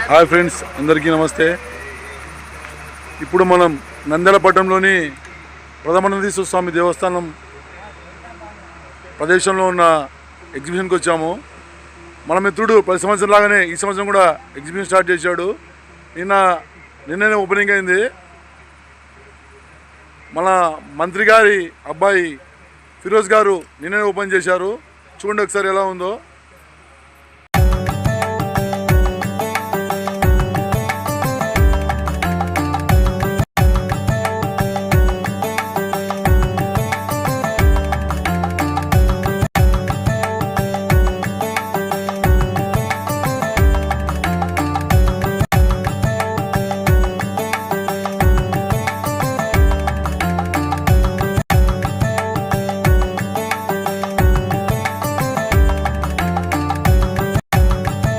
Hi friends, అందరికీ నమస్తే. ఇప్పుడు మనం నంద్యాల పట్టణంలోని ప్రథమానందేశ్వర స్వామి దేవస్థానం ప్రదేశంలో ఉన్న ఎగ్జిబిషన్కి వచ్చాము. మన మిత్రుడు ప్రతి సంవత్సరం లాగానే ఈ సంవత్సరం కూడా ఎగ్జిబిషన్ స్టార్ట్ చేశాడు. నిన్ననే ఓపెనింగ్ అయింది. మన మంత్రి గారి అబ్బాయి ఫిరోజ్ గారు నిన్ననే ఓపెన్ చేశారు. చూడండి ఒకసారి ఎలా ఉందో.